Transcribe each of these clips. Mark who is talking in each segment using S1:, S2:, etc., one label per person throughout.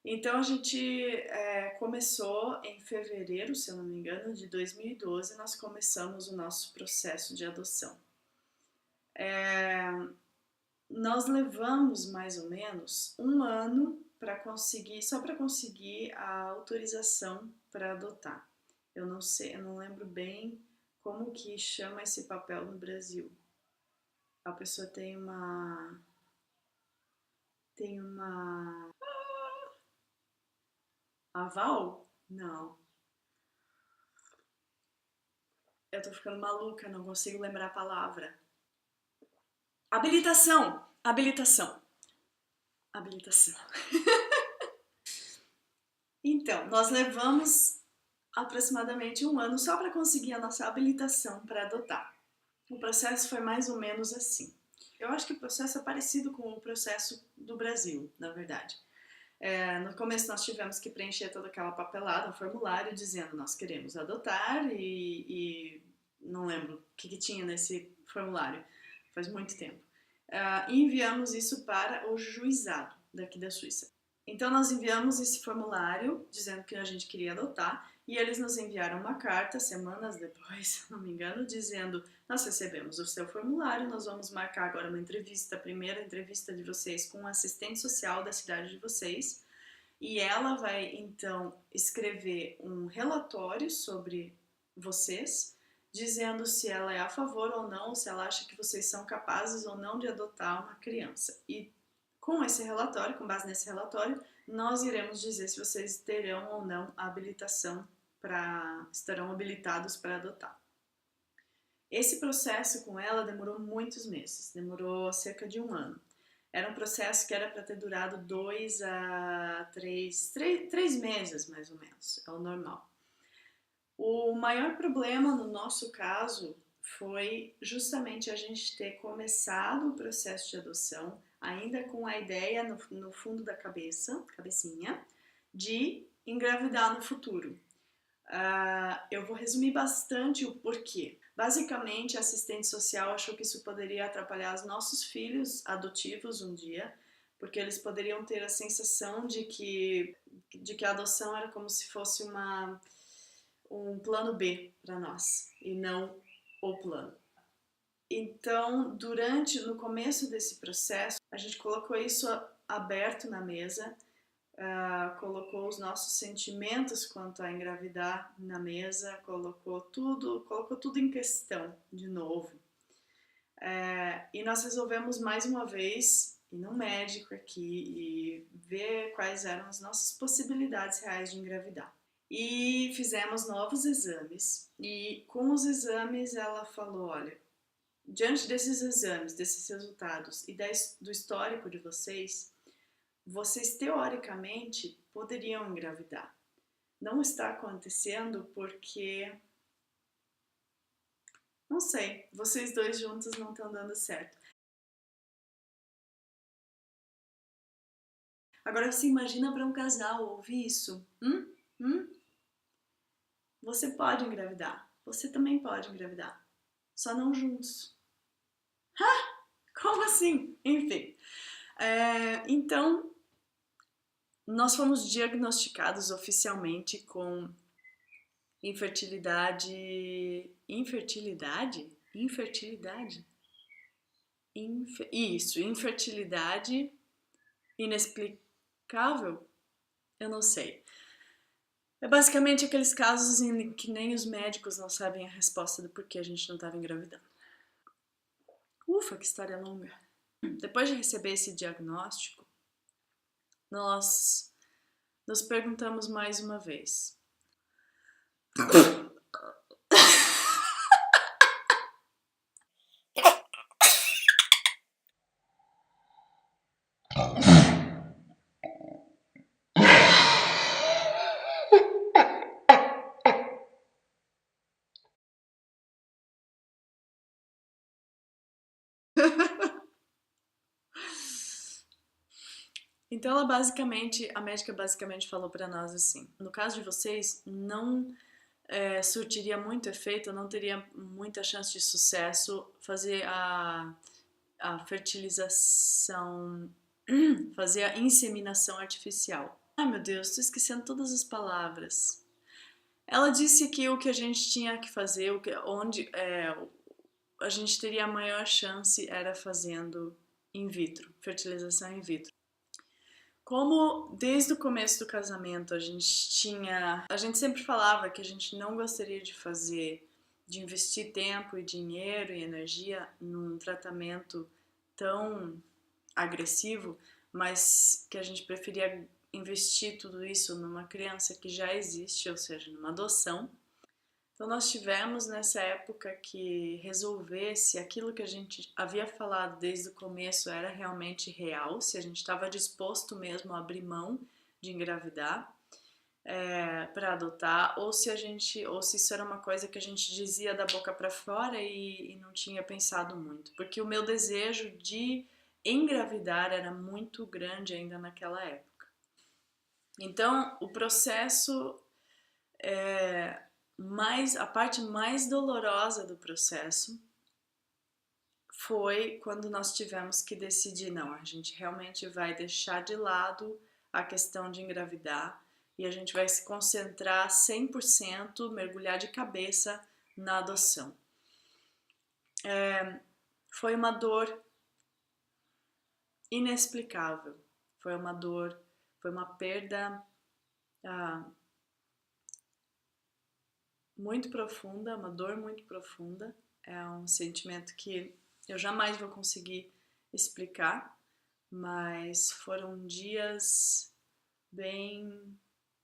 S1: Então a gente começou em fevereiro, se eu não me engano, de 2012, nós começamos o nosso processo de adoção. Nós levamos mais ou menos um ano para conseguir, só para conseguir a autorização para adotar. Eu não sei, eu não lembro bem como que chama esse papel no Brasil. A pessoa tem uma aval? Não. Eu tô ficando maluca, não consigo lembrar a palavra. Habilitação! Habilitação. Habilitação. Então, nós levamos aproximadamente um ano só para conseguir a nossa habilitação para adotar. O processo foi mais ou menos assim. Eu acho que o processo é parecido com o processo do Brasil, na verdade. No começo nós tivemos que preencher toda aquela papelada, um formulário dizendo nós queremos adotar e não lembro o que tinha nesse formulário, faz muito tempo. E enviamos isso para o juizado daqui da Suíça. Então nós enviamos esse formulário dizendo que a gente queria adotar e eles nos enviaram uma carta semanas depois, se não me engano, dizendo: nós recebemos o seu formulário, nós vamos marcar agora uma entrevista, a primeira entrevista de vocês com um assistente social da cidade de vocês, e ela vai então escrever um relatório sobre vocês, dizendo se ela é a favor ou não, se ela acha que vocês são capazes ou não de adotar uma criança. E com esse relatório, com base nesse relatório, nós iremos dizer se vocês terão ou não a habilitação estarão habilitados para adotar. Esse processo com ela demorou muitos meses, demorou cerca de um ano. Era um processo que era para ter durado 2 a 3 meses, mais ou menos, é o normal. O maior problema no nosso caso foi justamente a gente ter começado o processo de adoção ainda com a ideia no fundo da cabecinha, de engravidar no futuro. Eu vou resumir bastante o porquê. Basicamente, a assistente social achou que isso poderia atrapalhar os nossos filhos adotivos um dia, porque eles poderiam ter a sensação de que a adoção era como se fosse um plano B para nós, e não o plano. Então, no começo desse processo, a gente colocou isso aberto na mesa, colocou os nossos sentimentos quanto a engravidar na mesa, colocou tudo em questão de novo. E nós resolvemos mais uma vez ir num médico aqui e ver quais eram as nossas possibilidades reais de engravidar. E fizemos novos exames, e com os exames ela falou: olha, diante desses exames, desses resultados e do histórico de vocês teoricamente poderiam engravidar. Não está acontecendo porque, não sei, vocês dois juntos não estão dando certo. Agora você imagina para um casal ouvir isso. Você pode engravidar. Você também pode engravidar. Só não juntos. Como assim? Enfim. Então, nós fomos diagnosticados oficialmente com infertilidade inexplicável? Eu não sei. É basicamente aqueles casos em que nem os médicos não sabem a resposta do porquê a gente não estava engravidando. Ufa, que história longa. Depois de receber esse diagnóstico, nós nos perguntamos mais uma vez: Então a médica basicamente falou para nós assim: no caso de vocês, não surtiria muito efeito, não teria muita chance de sucesso fazer a fertilização, fazer a inseminação artificial. Ai meu Deus, tô esquecendo todas as palavras. Ela disse que o que a gente tinha que fazer, onde a gente teria a maior chance era fazendo in vitro, fertilização in vitro. Como desde o começo do casamento a gente sempre falava que a gente não gostaria de investir tempo e dinheiro e energia num tratamento tão agressivo, mas que a gente preferia investir tudo isso numa criança que já existe, ou seja, numa adoção. Então nós tivemos nessa época que resolver se aquilo que a gente havia falado desde o começo era realmente real, se a gente estava disposto mesmo a abrir mão de engravidar para adotar, ou se isso era uma coisa que a gente dizia da boca para fora e não tinha pensado muito, porque o meu desejo de engravidar era muito grande ainda naquela época. Então o processo a parte mais dolorosa do processo foi quando nós tivemos que decidir, não, a gente realmente vai deixar de lado a questão de engravidar e a gente vai se concentrar 100%, mergulhar de cabeça na adoção. Foi uma dor inexplicável, foi uma perda muito profunda, uma dor muito profunda, é um sentimento que eu jamais vou conseguir explicar, mas foram dias bem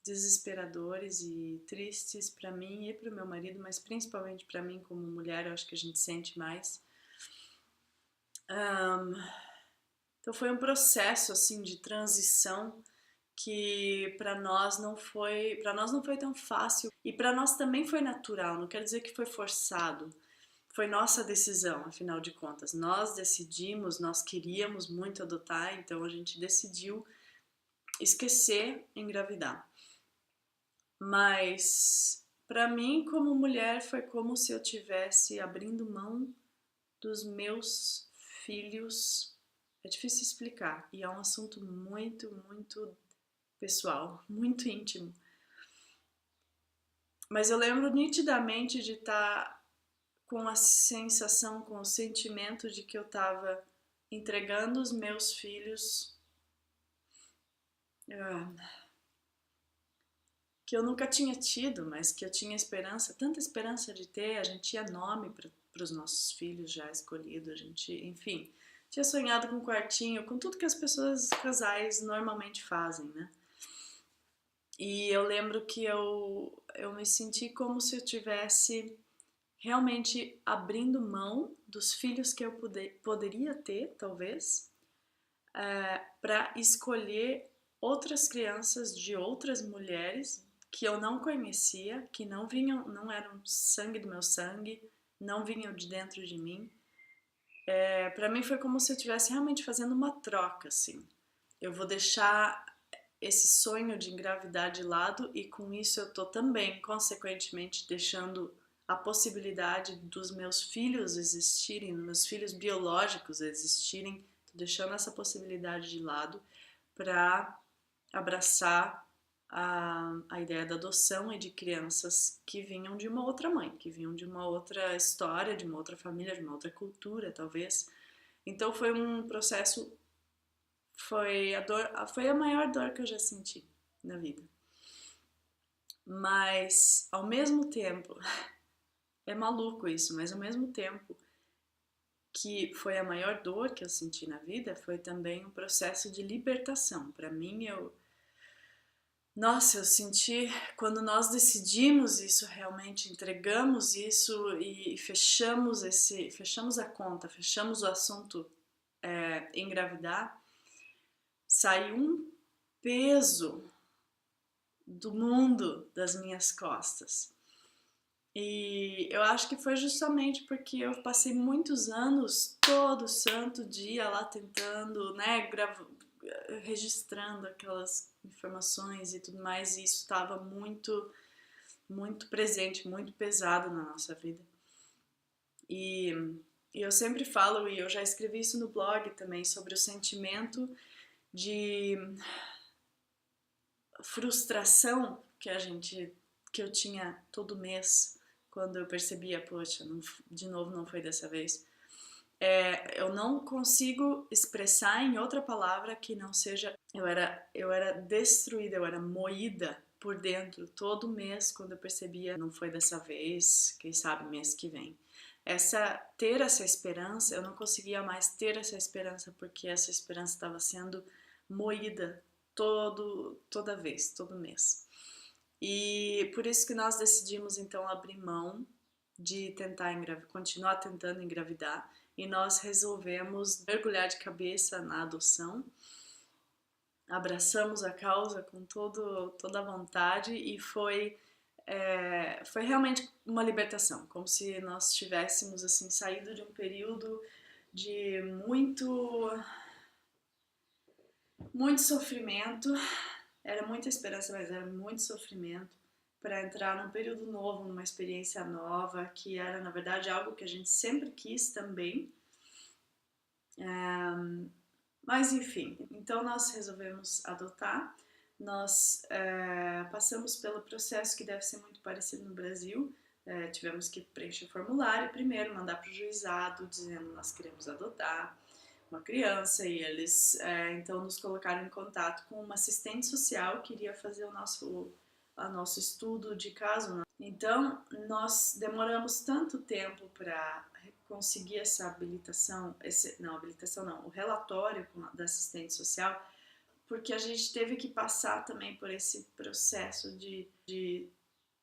S1: desesperadores e tristes para mim e para o meu marido, mas principalmente para mim como mulher, eu acho que a gente sente mais. Então foi um processo assim de transição que para nós não foi tão fácil e para nós também foi natural, não quer dizer que foi forçado. Foi nossa decisão, afinal de contas. Nós decidimos, nós queríamos muito adotar, então a gente decidiu esquecer engravidar. Mas para mim, como mulher, foi como se eu tivesse abrindo mão dos meus filhos. É difícil explicar e é um assunto muito, muito pessoal, muito íntimo. Mas eu lembro nitidamente de estar com a sensação, com o sentimento de que eu estava entregando os meus filhos que eu nunca tinha tido, mas que eu tinha esperança, tanta esperança de ter. A gente tinha nome para os nossos filhos já escolhido, a gente, enfim, tinha sonhado com um quartinho, com tudo que as pessoas, casais, normalmente fazem, né? E eu lembro que eu me senti como se eu tivesse realmente abrindo mão dos filhos que eu poderia ter, talvez, para escolher outras crianças de outras mulheres que eu não conhecia, que não eram sangue do meu sangue, não vinham de dentro de mim. Para mim foi como se eu estivesse realmente fazendo uma troca, assim. Eu vou deixar esse sonho de engravidar de lado e com isso eu tô também, consequentemente, deixando a possibilidade dos meus filhos existirem, dos meus filhos biológicos existirem, tô deixando essa possibilidade de lado para abraçar a ideia da adoção e de crianças que vinham de uma outra mãe, que vinham de uma outra história, de uma outra família, de uma outra cultura, talvez. Então foi um processo, foi a maior dor que eu já senti na vida. Mas ao mesmo tempo, é maluco isso, mas ao mesmo tempo que foi a maior dor que eu senti na vida, foi também um processo de libertação. Para mim, eu senti quando nós decidimos isso realmente, entregamos isso e fechamos a conta, fechamos o assunto engravidar, saiu um peso do mundo das minhas costas. E eu acho que foi justamente porque eu passei muitos anos, todo santo dia lá tentando, né, registrando aquelas informações e tudo mais, e isso estava muito, muito presente, muito pesado na nossa vida. E eu sempre falo, e eu já escrevi isso no blog também, sobre o sentimento de frustração que eu tinha todo mês, quando eu percebia, poxa, de novo não foi dessa vez, eu não consigo expressar em outra palavra que não seja, eu era destruída, eu era moída por dentro todo mês quando eu percebia, não foi dessa vez, quem sabe mês que vem. Ter essa esperança, eu não conseguia mais ter essa esperança porque essa esperança estava sendo moída toda vez, todo mês. E por isso que nós decidimos então abrir mão de tentar continuar tentando engravidar, e nós resolvemos mergulhar de cabeça na adoção. Abraçamos a causa com toda a vontade e foi realmente uma libertação, como se nós tivéssemos assim saído de um período de muito sofrimento. Era muita esperança, mas era muito sofrimento, para entrar num período novo, numa experiência nova, que era, na verdade, algo que a gente sempre quis também. Mas, enfim, então nós resolvemos adotar. Nós passamos pelo processo que deve ser muito parecido no Brasil. Tivemos que preencher o formulário primeiro, mandar para o juizado, dizendo nós queremos adotar uma criança, e eles então nos colocaram em contato com uma assistente social que iria fazer o nosso estudo de caso. Então nós demoramos tanto tempo para conseguir essa habilitação, o relatório da assistente social, porque a gente teve que passar também por esse processo de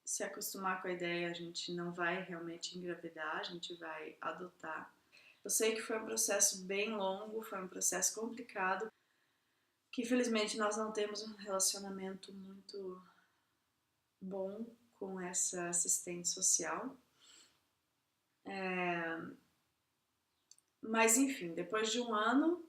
S1: se acostumar com a ideia, a gente não vai realmente engravidar, a gente vai adotar. Eu sei que foi um processo bem longo, foi um processo complicado, que infelizmente nós não temos um relacionamento muito bom com essa assistente social. Mas enfim, depois de um ano